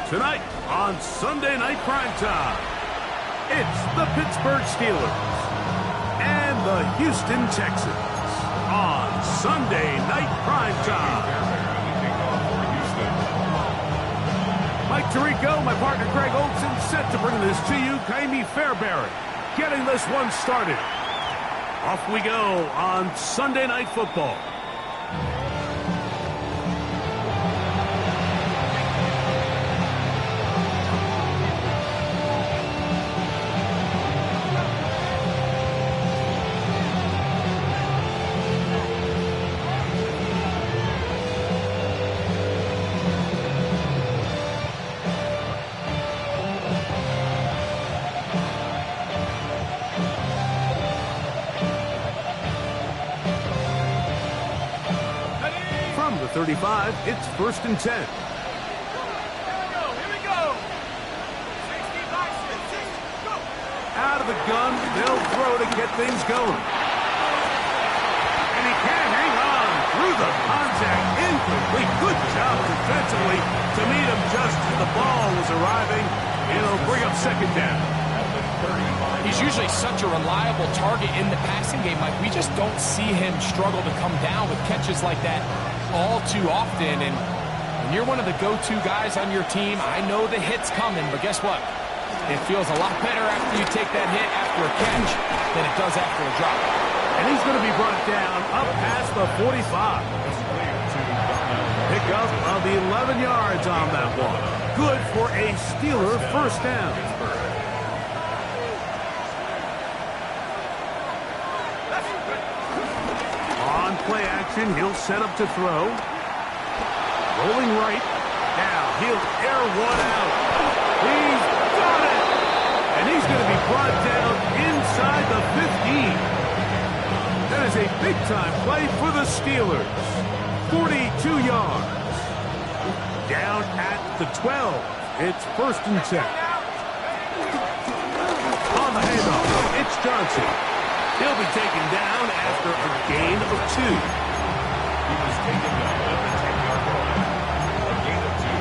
Tonight on Sunday Night Primetime, it's the Pittsburgh Steelers and the Houston Texans on Sunday Night Primetime. Mike Tirico, my partner Greg Olson, set to bring this to you. Kaimi Fairbairn getting this one started. Off we go on Sunday Night Football. From the 35, it's 1st and 10. Here we go. 65, 6, go. Out of the gun, they'll throw to get things going. And he can't hang on through the contact. Incomplete. Good job defensively to meet him just as the ball was arriving. It'll bring up 2nd down. He's usually such a reliable target in the passing game, Mike. We just don't see him struggle to come down with catches like that all too often. And when you're one of the go-to guys on your team, I know the hit's coming, but guess what? It feels a lot better after you take that hit after a catch than it does after a drop. And he's going to be brought down up past the 45. Pickup of 11 yards on that one. Good for a Steeler 1st down. On play action, he'll set up to throw. Rolling right. Now he'll air one out. He's got it! And he's going to be brought down inside the 15. That is a big-time play for the Steelers. 42 yards. Down at the 12. It's 1st and 10. On the handoff, it's Johnson. He'll be taken down after a gain of 2. He was taken down at the 10-yard line. A gain of 2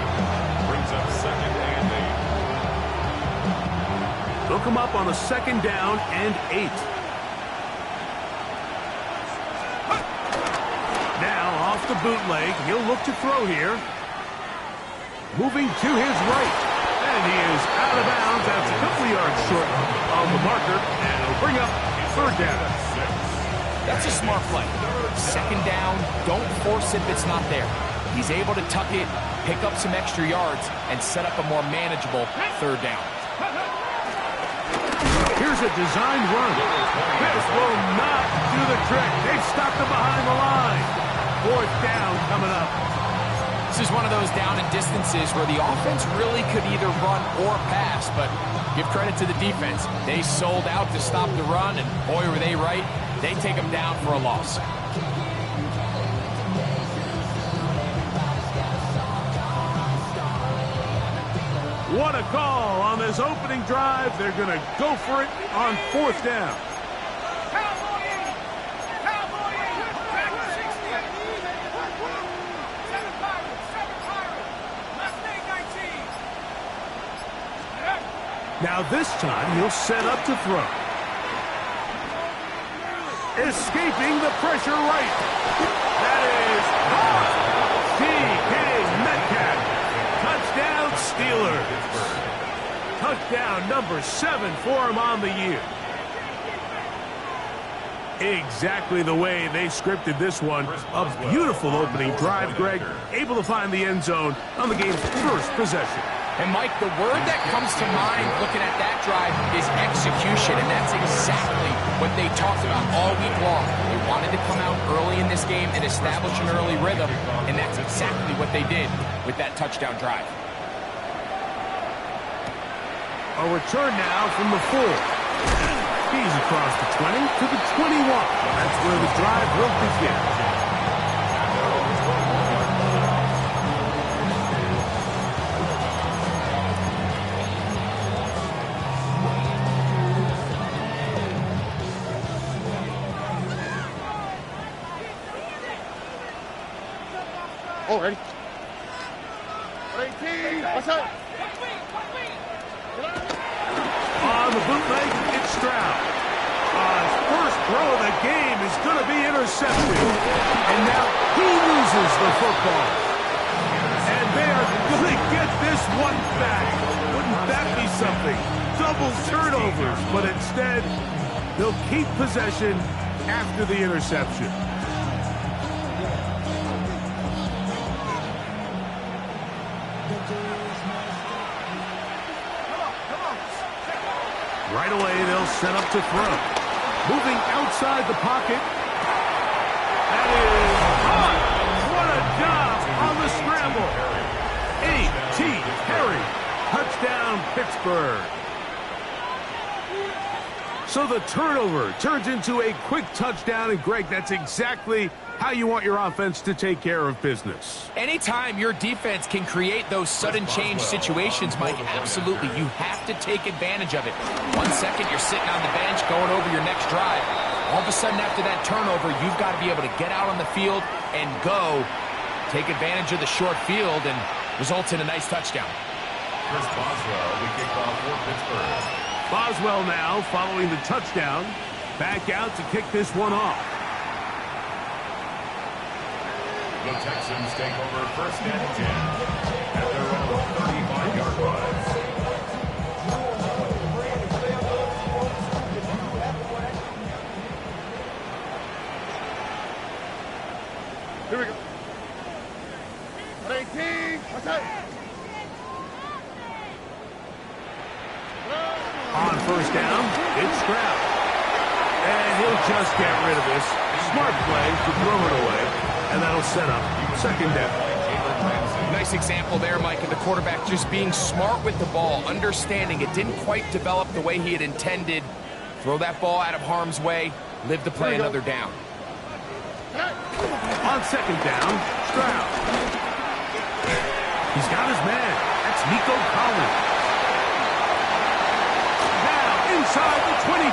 brings up 2nd and 8. They'll come up on a 2nd down and 8. Now off the bootleg, he'll look to throw here. Moving to his right. And he is out of bounds. That's a couple of yards short of the marker. And it'll bring up 3rd down. That's a smart play. 2nd down, don't force it if it's not there. He's able to tuck it, pick up some extra yards, and set up a more manageable 3rd down. Here's a designed run. This will not do the trick. They've stopped him behind the line. 4th down coming up. This is one of those down and distances where the offense really could either run or pass, but give credit to the defense. They sold out to stop the run, and boy, were they right. They take them down for a loss. What a call on this opening drive. They're going to go for it on 4th down. Now this time he'll set up to throw. Escaping the pressure right. That is DK Metcalf. Touchdown Steelers. Touchdown number 7 for him on the year. Exactly the way they scripted this one. A beautiful opening drive, Greg. Able to find the end zone on the game's 1st possession. And, Mike, the word that comes to mind looking at that drive is execution, and that's exactly what they talked about all week long. They wanted to come out early in this game and establish an early rhythm, and that's exactly what they did with that touchdown drive. A return now from the 4. He's across the 20 to the 21. That's where the drive will begin. Oh, ready? Ready? On the bootleg, it's Stroud. His first throw of the game is going to be intercepted. And now he loses the football. And they are going to get this one back. Wouldn't that be something? Double turnovers, but instead, they'll keep possession after the interception. Right away, they'll set up to throw. Moving outside the pocket. That is caught. What a job on the scramble. A.T. Perry. Touchdown, Pittsburgh. So the turnover turns into a quick touchdown. And, Greg, that's exactly how you want your offense to take care of business. Anytime your defense can create those sudden change situations, Mike, absolutely, you have to take advantage of it. 1 second, you're sitting on the bench going over your next drive. All of a sudden, after that turnover, you've got to be able to get out on the field and go. Take advantage of the short field and results in a nice touchdown. Chris Boswell, the kickoff for Pittsburgh. Boswell now, following the touchdown, back out to kick this one off. The Texans take over first and 10 at their own 35-yard line. Here we go. 18. What's that? On first down, it's Stroud. And he'll just get rid of this. Smart play to throw it away. And that'll set up second down. Nice example there, Mike, of the quarterback just being smart with the ball, understanding it didn't quite develop the way he had intended. Throw that ball out of harm's way, live to play another down. On second down, Stroud. He's got his man. That's Nico Collins. Now inside the 25.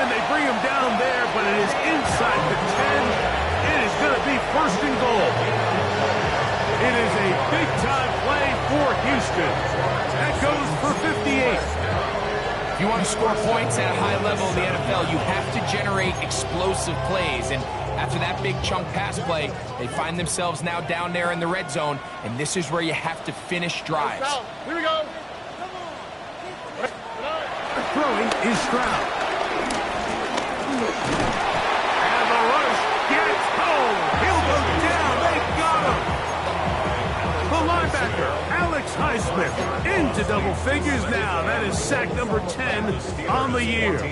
And they bring him down there, but it is inside the 10. It is going to be first and goal. It is a big-time play for Houston. That goes for 58. If you want to score points at a high level in the NFL, you have to generate explosive plays. And after that big chunk pass play, they find themselves now down there in the red zone, and this is where you have to finish drives. Here we go. Throwing is Stroud. And the rush gets home. He'll go down. They got him. The linebacker, Alex Highsmith, into double figures now. That is sack number 10 on the year.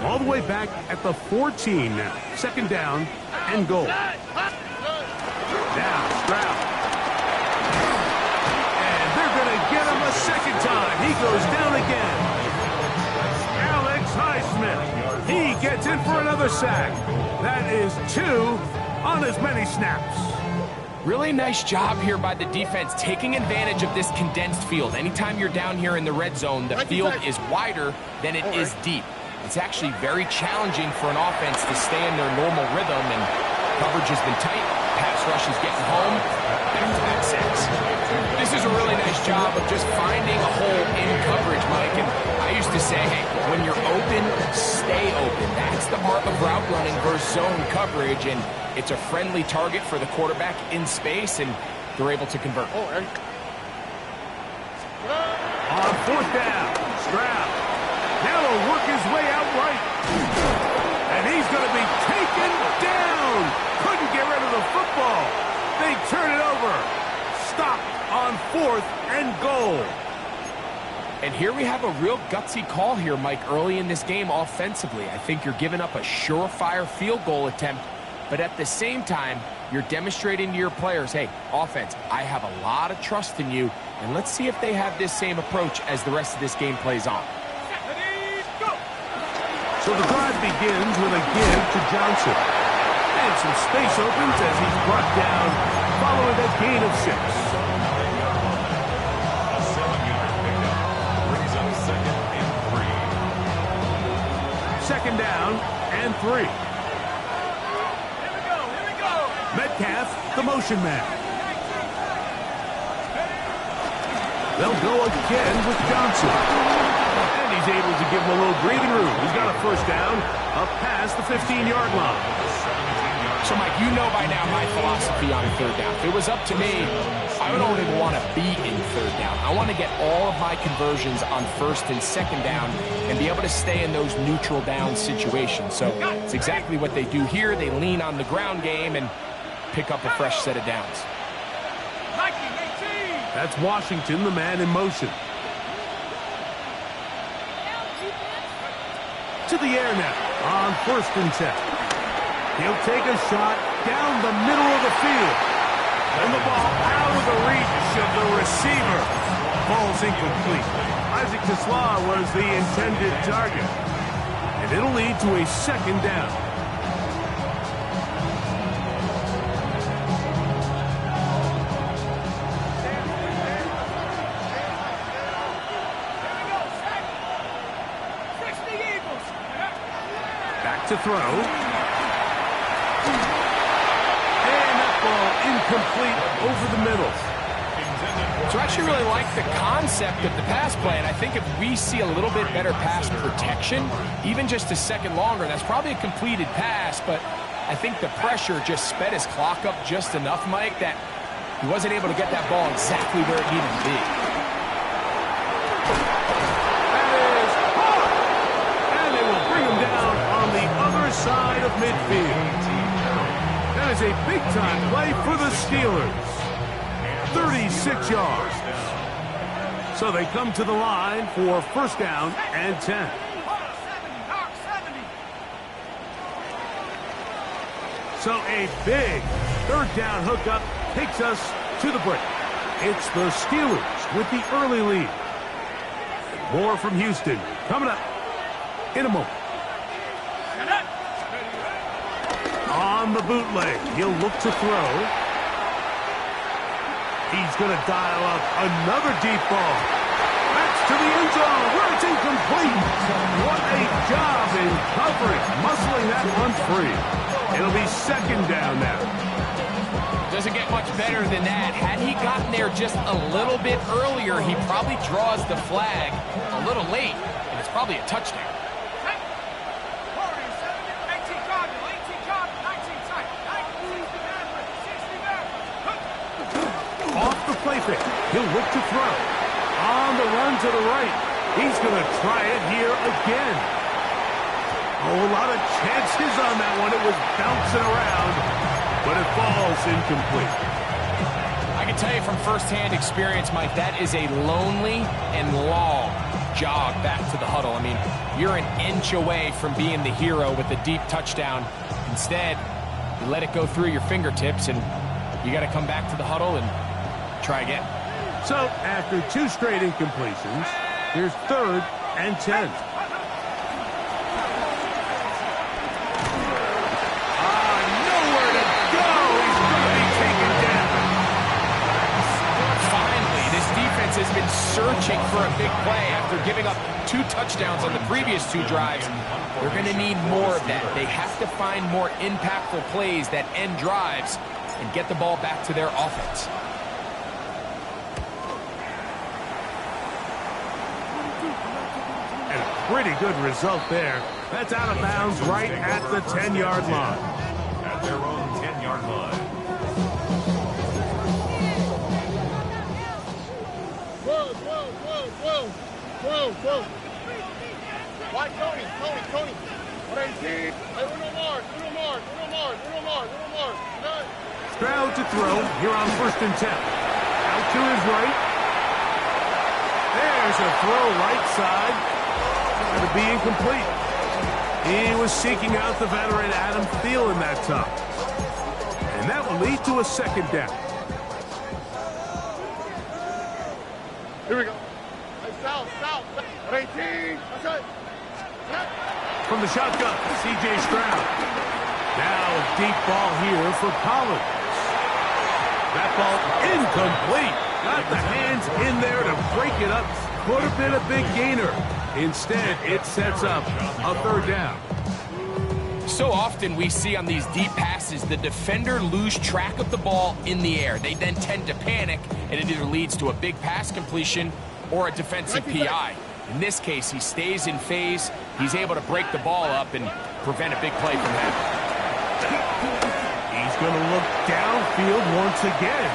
All the way back at the 14 now. Second down and goal. Now Stroud. And they're going to get him a second time. He goes down again. Alex Highsmith. He gets in for another sack. That is 2 on as many snaps. Really nice job here by the defense, taking advantage of this condensed field. Anytime you're down here in the red zone, the field is wider than it is deep. It's actually very challenging for an offense to stay in their normal rhythm, and coverage has been tight. Pass rush is getting home. Back-to-back sacks. This is a really nice job of just finding a hole in coverage, Mike. And I used to say, hey, when you're open, stay open. That's the art of route running versus zone coverage, and it's a friendly target for the quarterback in space, and they're able to convert. On fourth down, Stroud. Now he'll work his way out right. And he's going to be taken down. Couldn't get rid of the football. They turn it over. Stopped on 4th and goal. And here we have a real gutsy call here, Mike, early in this game offensively. I think you're giving up a surefire field goal attempt, but at the same time, you're demonstrating to your players, hey, offense, I have a lot of trust in you, and let's see if they have this same approach as the rest of this game plays on. So the drive begins with a give to Johnson. And some space opens as he's brought down following that gain of 6. A 7-yard pickup brings up second and 3. Second down and 3. Here we go. Metcalf, the motion man. They'll go again with Johnson. And he's able to give him a little breathing room. He's got a first down up past the 15-yard line. So, Mike, you know by now my philosophy on third down. If it was up to me, I would only want to be in third down. I want to get all of my conversions on first and second down and be able to stay in those neutral down situations. So it's exactly what they do here. They lean on the ground game and pick up a fresh set of downs. That's Washington, the man in motion. To the air now on first and 10. He'll take a shot down the middle of the field. And the ball out of the reach of the receiver. Ball's incomplete. Obs.Nestooo was the intended target. And it'll lead to a second down. Back to throw. Incomplete over the middle. So I actually really like the concept of the pass play, and I think if we see a little bit better pass protection, even just a second longer, that's probably a completed pass, but I think the pressure just sped his clock up just enough, Mike, that he wasn't able to get that ball exactly where it needed to be. That is hard. And they will bring him down on the other side of midfield. That is a big-time play for the Steelers. 36 yards. So they come to the line for first down and 10. So a big third down hookup takes us to the break. It's the Steelers with the early lead. More from Houston coming up in a moment. On the bootleg, he'll look to throw. He's going to dial up another deep ball. That's to the end zone, where it's incomplete. What a job in covering, muscling that one free. It'll be second down now. Doesn't get much better than that. Had he gotten there just a little bit earlier, he probably draws the flag a little late, and it's probably a touchdown. Play fake. He'll look to throw. On the run to the right. He's going to try it here again. Oh, a lot of chances on that one. It was bouncing around, but it falls incomplete. I can tell you from firsthand experience, Mike, that is a lonely and long jog back to the huddle. I mean, you're an inch away from being the hero with a deep touchdown. Instead, you let it go through your fingertips, and you got to come back to the huddle and try again. So, after two straight incompletions, here's third and 10. Nowhere to go. He's going to be taken down. Finally, this defense has been searching for a big play after giving up 2 touchdowns on the previous 2 drives. They're going to need more of that. They have to find more impactful plays that end drives and get the ball back to their offense. And a pretty good result there. That's out of bounds right at the 10-yard line. At their own 10-yard line. Whoa. Why, Tony? 118. Uno more. Stroud to throw here on first and 10. Out to his right. There's a throw right side. Going to be incomplete. He was seeking out the veteran Adam Thielen that time. And that will lead to a second down. Here we go. South. 18. That's it. From the shotgun, C.J. Stroud. Now a deep ball here for Collins. That ball incomplete. Got the hands in there to break it up. Could have been a big gainer. Instead, it sets up a third down. so often we see on these deep passes, the defender lose track of the ball in the air. They then tend to panic, and it either leads to a big pass completion or a defensive PI. In this case, he stays in phase. He's able to break the ball up and prevent a big play from happening. He's going to look downfield once again.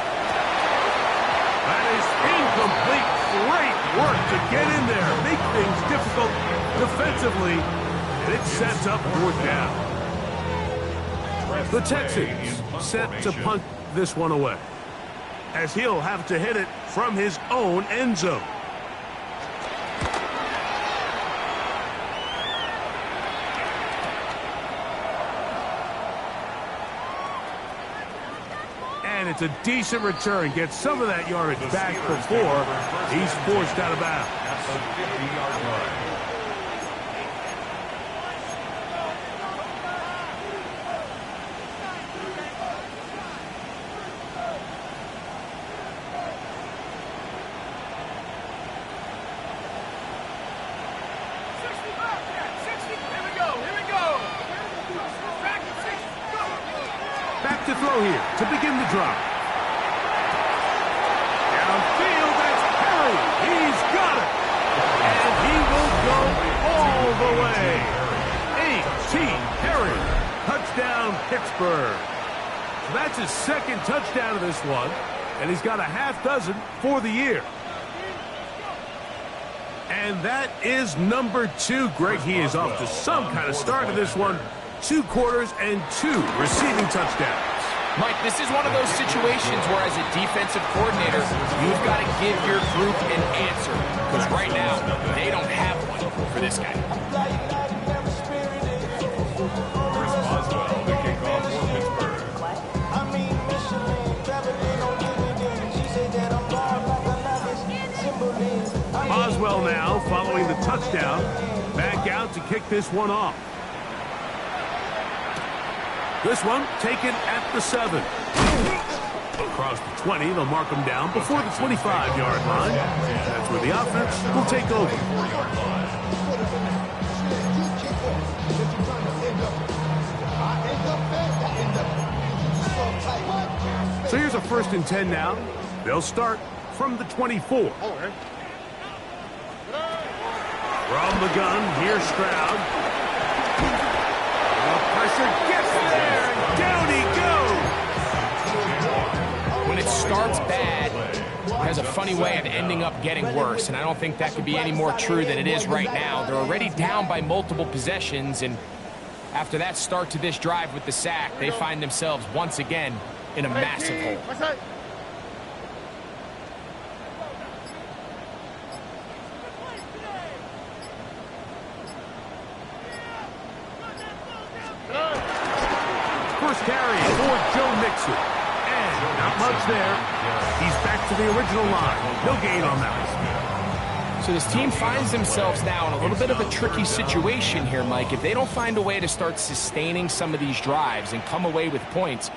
That is incomplete. Great work to get in there, make things difficult defensively, and it sets up fourth down. The Texans set to punt this one away, as he'll have to hit it from his own end zone. And it's a decent return. Gets some of that yardage back before he's forced out of bounds. At the 50-yard line. Back to throw here to begin the drive. Downfield, that's Perry. He's got it. And he will go all the way. A.T. Perry. Touchdown, Pittsburgh. So that's his second touchdown of this one. And he's got a half dozen for the year. And that is number 2. Greg, he is off to some kind of start to this one. 2 quarters and 2 receiving touchdowns. Mike, this is one of those situations where as a defensive coordinator, you've got to give your group an answer. Because right now, they don't have one for this guy. Chris Boswell, the kickoff for Pittsburgh. Boswell now following the touchdown. Back out to kick this one off. This one taken at the 7. Across the 20, they'll mark him down before the 25-yard line. That's where the offense will take over. So here's a 1st and 10 now. They'll start from the 24. From the gun, here's Stroud. The pressure gets there, and down he goes. When it starts bad, it has a funny way of ending up getting worse, and I don't think that could be any more true than it is right now. They're already down by multiple possessions, and after that start to this drive with the sack, they find themselves once again in a massive hole. First carry for Joe Mixon. And not much there. He's back to the original line. No gain on that one. So this team finds themselves now in a little bit of a tricky situation here, Mike. If they don't find a way to start sustaining some of these drives and come away with points,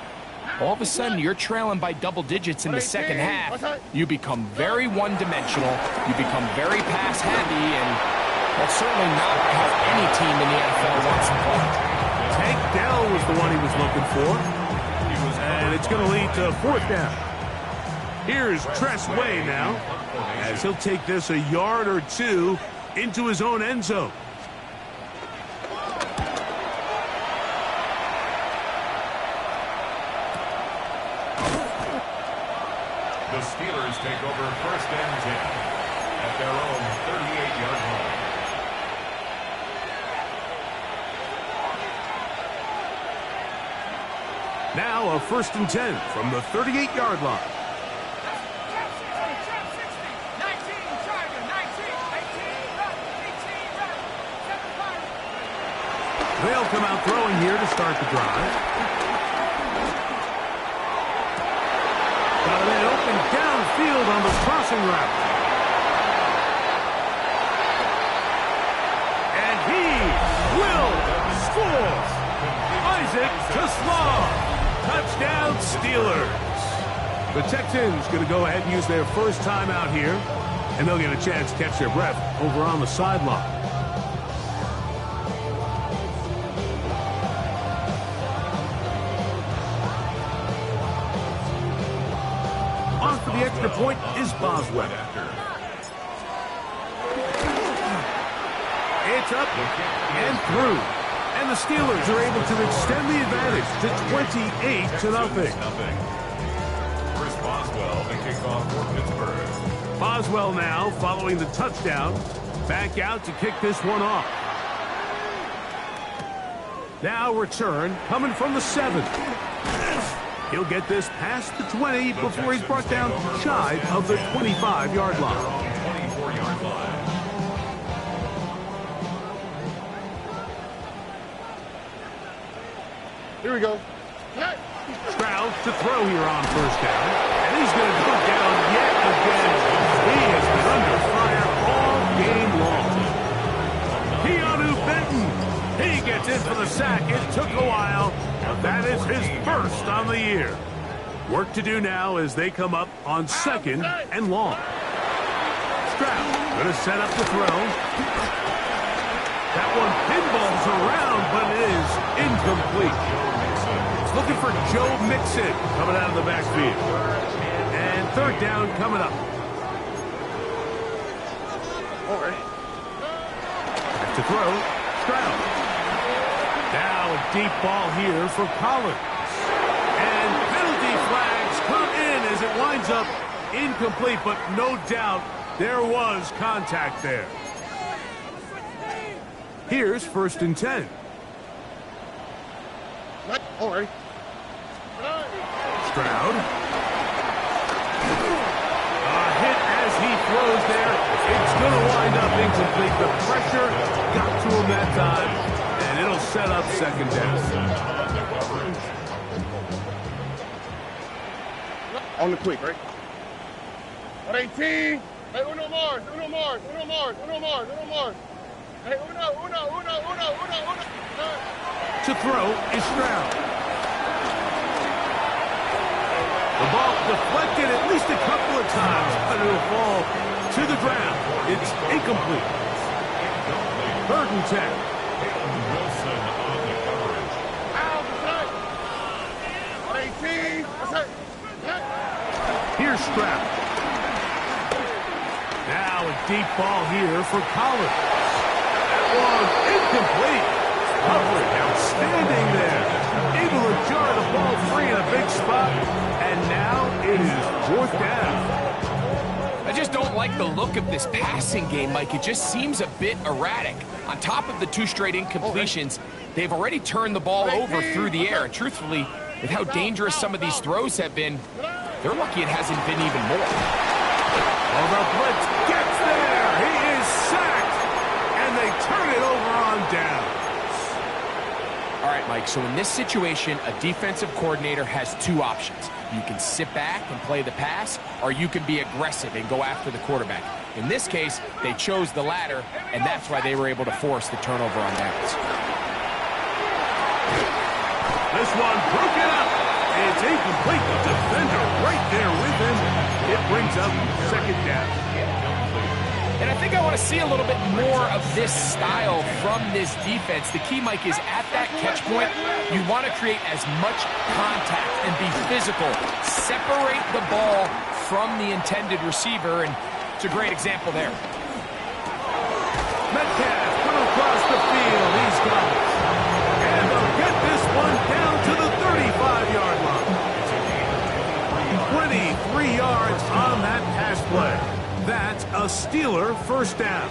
all of a sudden you're trailing by double digits in the second half. You become very one-dimensional. You become very pass-heavy, and that's certainly not how any team in the NFL wants to play. Tank Dell was the one he was looking for. And it's going to lead to 4th down. Here's Tress Way now, as he'll take this a yard or 2 into his own end zone. The Steelers take over 1st and 10 at their own 38-yard line. Now a 1st and 10 from the 38-yard line. They'll come out throwing here to start the drive. Got it open downfield on the crossing route. And he will score. Isaac Toslaw. Touchdown, Steelers. The Texans going to go ahead and use their first timeout here, and they'll get a chance to catch their breath over on the sideline. point is Boswell. It's up and through. And the Steelers are able to extend the advantage to 28-0. Chris Boswell, the kickoff for Pittsburgh. Boswell now, following the touchdown, back out to kick this one off. Now return coming from the 7. He'll get this past the 20 before he's brought down shy of the 25-yard line. 24-yard line. Here we go. Stroud to throw here on first down. And he's going to go down yet again. He has been under fire all game long. Keanu Benton. He gets in for the sack. It took a while, but that is his first on the year. Work to do now as they come up on 2nd and long. Stroud going to set up the throw. That one pinballs around, but it is incomplete. It's looking for Joe Mixon coming out of the backfield. And 3rd down coming up. All right. Back to throw. Stroud. Now a deep ball here for Collins. And penalty flags come in as it winds up incomplete, but no doubt there was contact there. Here's 1st and 10. All right. Stroud. A hit as he throws there. It's going to wind up incomplete. The pressure got to him that time, and it'll set up 2nd down. On the quick, right? 18. Hey, uno more. Hey, uno. To throw is Stroud. The ball deflected at least a couple of times, but it'll fall to the ground. It's incomplete. 3rd and 10. Wilson on the coverage. Out, 18. That's it. Here's Stroud. Now a deep ball here for Collins. That one incomplete. Coverage outstanding there. Able to jar the ball free in a big spot. And now it is 4th down. I just don't like the look of this passing game, Mike. It just seems a bit erratic. On top of the 2 straight incompletions, they've already turned the ball over through the air. And truthfully, with how dangerous some of these throws have been, they're lucky it hasn't been even more. Well, the blitz gets there. He is sacked. And they turn it over on down. All right, Mike, so in this situation, a defensive coordinator has 2 options. You can sit back and play the pass, or you can be aggressive and go after the quarterback. In this case, they chose the latter, and that's why they were able to force the turnover on downs. This one broken up. It's incomplete. The defender right there with him. It brings up 2nd down. And I think I want to see a little bit more of this style from this defense. The key, Mike, is at that catch point, you want to create as much contact and be physical. Separate the ball from the intended receiver, and it's a great example there. Metcalf coming across the field. He's got it. And they'll get this one down to the 35-yard line. 23 yards on that pass play. That's a Steeler 1st down.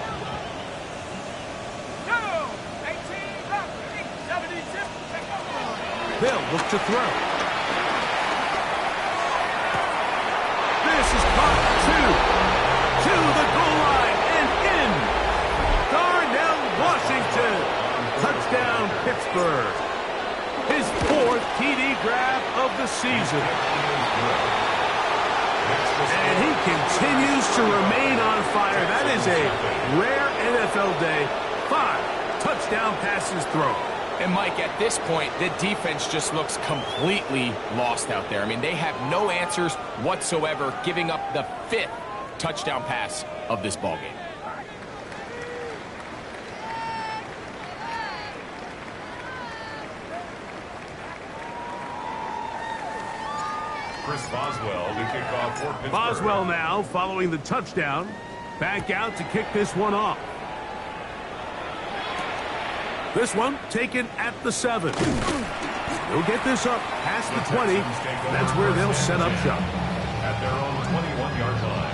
They'll look to throw. This is caught 2. To the goal line and in. Darnell Washington. Touchdown, Pittsburgh. His 4th TD grab of the season. And he continues to remain on fire. That is a rare NFL day. 5 touchdown passes thrown. And, Mike, at this point, the defense just looks completely lost out there. I mean, they have no answers whatsoever, giving up the 5th touchdown pass of this ballgame. Chris Boswell to kick off for Pittsburgh. Boswell now following the touchdown. Back out to kick this one off. This one taken at the 7. They'll get this up past the 20. That's where they'll set up shop. At their own 21-yard line.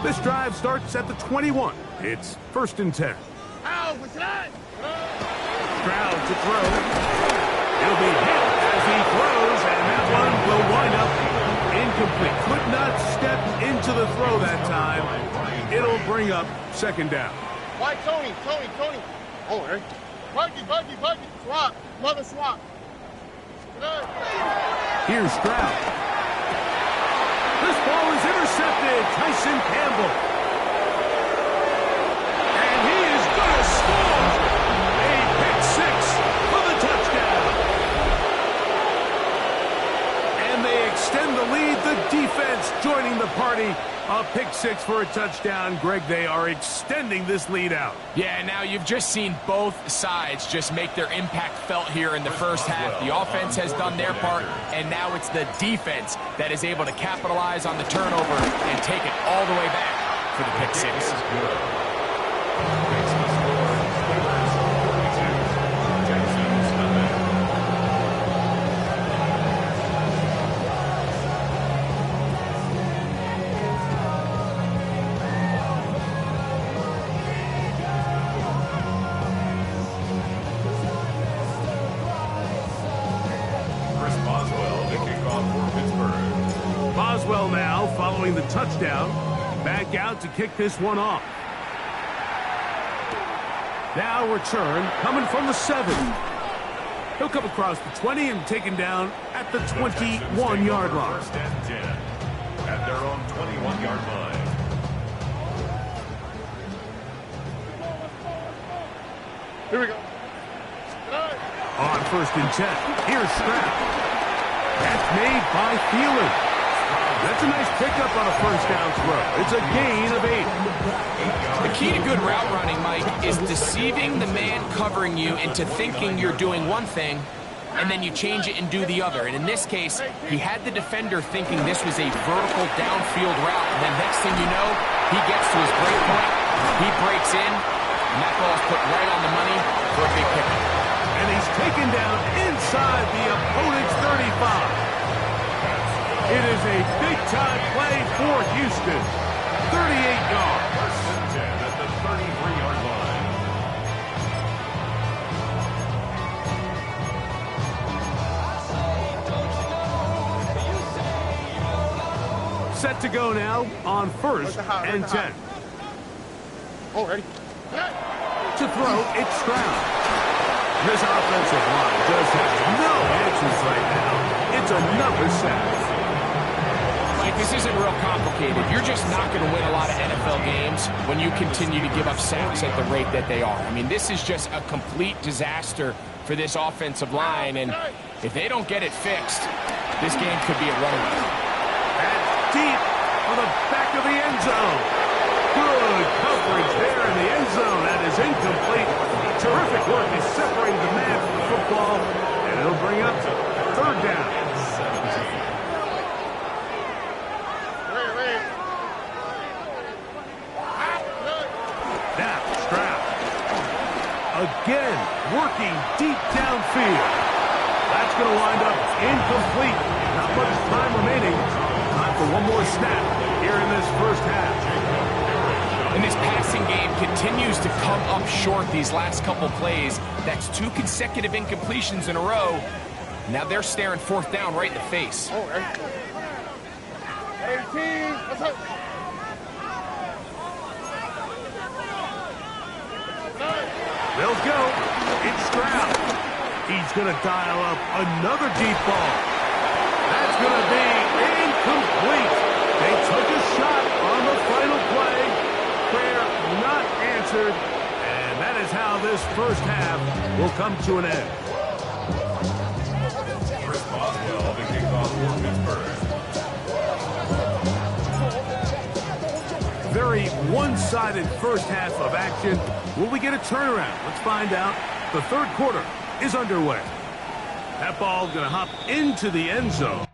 This drive starts at the 21. It's 1st and 10. Stroud to throw. He'll be hit as he throws, and that one will wind up incomplete. Could not step into the throw that time. It'll bring up 2nd down. Why, Tony? Oh, hey. Buggy. Swap. Mother swap. Here's Stroud. This ball is intercepted. Tyson Campbell. And he is going to score. A pick 6 for the touchdown. And they extend the lead. The defense joining the party. A pick 6 for a touchdown. Greg, they are extending this lead out. Yeah, now you've just seen both sides just make their impact felt here in the first half. The offense has done their part, and now it's the defense that is able to capitalize on the turnover and take it all the way back for the pick 6. Boswell now following the touchdown. Back out to kick this one off. Now return coming from the 7. He'll come across the 20 and taken down at the 21-yard line. 1st and 10 at their own 21-yard line. Here we go. On 1st and 10, here's Stroud. That's made by Thielen. That's a nice pickup on a 1st down throw. It's a gain of 8. The key to good route running, Mike, is deceiving the man covering you into thinking you're doing one thing, and then you change it and do the other. And in this case, he had the defender thinking this was a vertical downfield route, and then next thing you know, he gets to his break point, he breaks in, and that ball is put right on the money for a big pickup. And he's taken down inside the opponent's 35. It is a big-time play for Houston. 38 yards. 1st and 10 at the 33-yard line. Set to go now on 1st and 10. Oh, ready. To throw, it's Stroud. This offensive line just has no answers right now. It's another sack. This isn't real complicated. You're just not going to win a lot of NFL games when you continue to give up sacks at the rate that they are. I mean, this is just a complete disaster for this offensive line, and if they don't get it fixed, this game could be a runaway. That's deep for the back of the end zone. Good coverage there in the end zone. That is incomplete. Terrific work is separating the man from the football, and it'll bring up 3rd down. Again, working deep downfield. That's going to wind up incomplete. Not much time remaining. Time for one more snap here in this first half. And this passing game continues to come up short these last couple plays. That's 2 consecutive incompletions in a row. Now they're staring 4th down right in the face. Oh, right. 18. Let's go. They'll go. It's Stroud. He's going to dial up another deep ball. That's going to be incomplete. They took a shot on the final play. Prayer not answered. And that is how this first half will come to an end. Chris Boswell to kick off for Pittsburgh. one-sided first half of action. Will we get a turnaround? Let's find out. The third quarter is underway. That ball going to hop into the end zone.